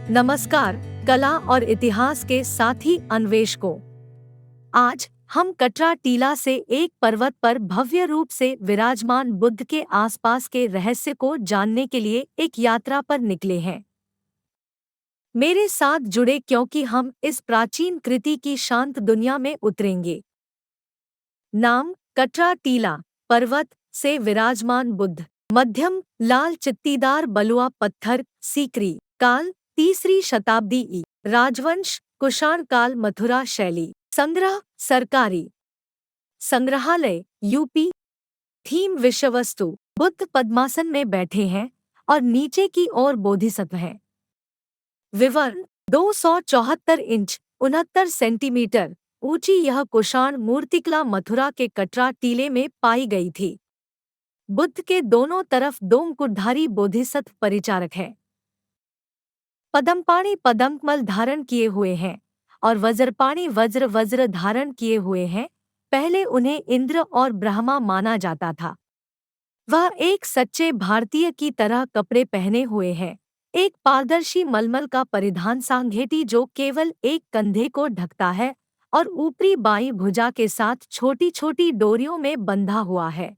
नमस्कार, कला और इतिहास के साथी अन्वेषकों। आज हम कटरा टीला से एक पर्वत पर भव्य रूप से विराजमान बुद्ध के आसपास के रहस्य को जानने के लिए एक यात्रा पर निकले हैं। मेरे साथ जुड़े क्योंकि हम इस प्राचीन कृति की शांत दुनिया में उतरेंगे। नाम: कटरा टीला, पर्वत से विराजमान बुद्ध। मध्यम लाल चित्तीदार बलुआ पत्थर, सीकरी। काल: 3री शताब्दी ई। राजवंश: कुषाण काल, मथुरा शैली। संग्रह: सरकारी संग्रहालय, यूपी। थीम: विषयवस्तु: बुद्ध पद्मासन में बैठे हैं और नीचे की ओर बोधिसत्व हैं। विवरण: 274 इंच 69 सेंटीमीटर ऊंची यह कुषाण मूर्तिकला मथुरा के कटरा टीले में पाई गई थी। बुद्ध के दोनों तरफ दो मुकुटधारी बोधिसत्व परिचारक हैं। पद्मपाणि पद्मकमल धारण किए हुए हैं और वज्रपाणि वज्र धारण किए हुए हैं। पहले उन्हें इंद्र और ब्रह्मा माना जाता था। वह एक सच्चे भारतीय की तरह कपड़े पहने हुए हैं। एक पारदर्शी मलमल का परिधान, सांघेटी जो केवल एक कंधे को ढकता है और ऊपरी बाईं भुजा के साथ छोटी छोटी डोरियों में बंधा हुआ है।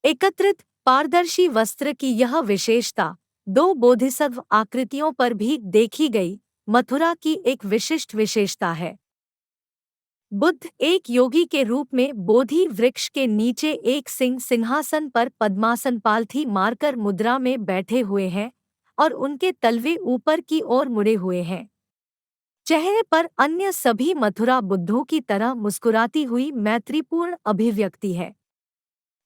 एकत्रित पारदर्शी वस्त्र की यह विशेषता दो बोधिसत्व आकृतियों पर भी देखी गई मथुरा की एक विशिष्ट विशेषता है। बुद्ध एक योगी के रूप में बोधि वृक्ष के नीचे एक सिंहासन पर पद्मासन पालथी मारकर मुद्रा में बैठे हुए हैं और उनके तलवे ऊपर की ओर मुड़े हुए हैं। चेहरे पर अन्य सभी मथुरा बुद्धों की तरह मुस्कुराती हुई मैत्रीपूर्ण अभिव्यक्ति है।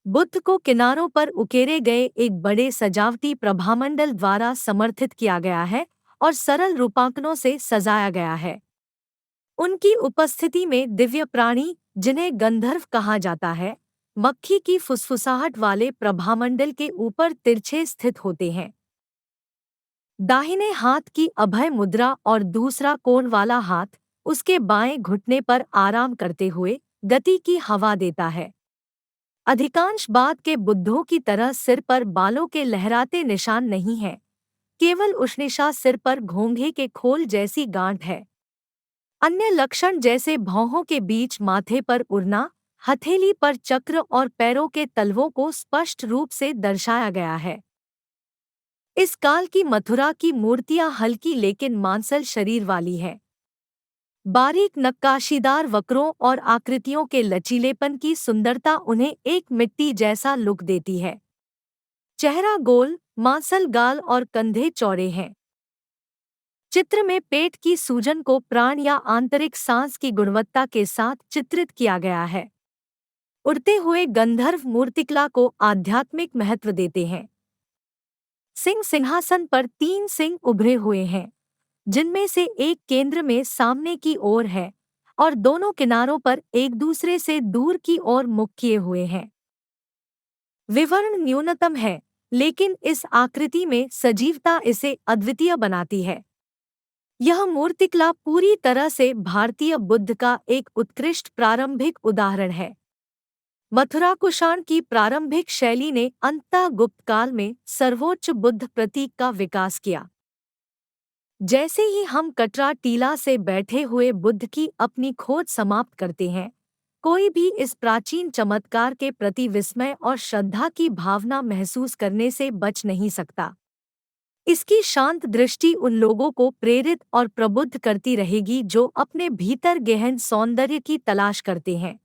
बुद्ध को किनारों पर उकेरे गए एक बड़े सजावटी प्रभामंडल द्वारा समर्थित किया गया है और सरल रूपांकनों से सजाया गया है। उनकी उपस्थिति में दिव्य प्राणी, जिन्हें गंधर्व कहा जाता है, मक्खी की फुसफुसाहट वाले प्रभामंडल के ऊपर तिरछे स्थित होते हैं। दाहिने हाथ की अभय मुद्रा और दूसरा कोण वाला हाथ उसके बाएं घुटने पर आराम करते हुए गति की हवा देता है। अधिकांश बाद के बुद्धों की तरह सिर पर बालों के लहराते निशान नहीं हैं, केवल उष्णिशा सिर पर घोंघे के खोल जैसी गांठ है। अन्य लक्षण जैसे भौहों के बीच माथे पर उड़ना, हथेली पर चक्र और पैरों के तलवों को स्पष्ट रूप से दर्शाया गया है। इस काल की मथुरा की मूर्तियां हल्की लेकिन मांसल शरीर वाली हैं। बारीक नक्काशीदार वक्रों और आकृतियों के लचीलेपन की सुंदरता उन्हें एक मिट्टी जैसा लुक देती है। चेहरा गोल, मांसल गाल और कंधे चौड़े हैं। चित्र में पेट की सूजन को प्राण या आंतरिक सांस की गुणवत्ता के साथ चित्रित किया गया है। उड़ते हुए गंधर्व मूर्तिकला को आध्यात्मिक महत्व देते हैं। सिंहासन पर 3 सिंह उभरे हुए हैं, जिनमें से एक केंद्र में सामने की ओर है और दोनों किनारों पर एक दूसरे से दूर की ओर मुख किए हुए हैं। विवरण न्यूनतम है, लेकिन इस आकृति में सजीवता इसे अद्वितीय बनाती है। यह मूर्तिकला पूरी तरह से भारतीय बुद्ध का एक उत्कृष्ट प्रारंभिक उदाहरण है। मथुरा कुषाण की प्रारंभिक शैली ने अंततः गुप्त काल में सर्वोच्च बुद्ध प्रतीक का विकास किया। जैसे ही हम कटरा टीला से बैठे हुए बुद्ध की अपनी खोज समाप्त करते हैं, कोई भी इस प्राचीन चमत्कार के प्रति विस्मय और श्रद्धा की भावना महसूस करने से बच नहीं सकता। इसकी शांत दृष्टि उन लोगों को प्रेरित और प्रबुद्ध करती रहेगी जो अपने भीतर गहन सौंदर्य की तलाश करते हैं।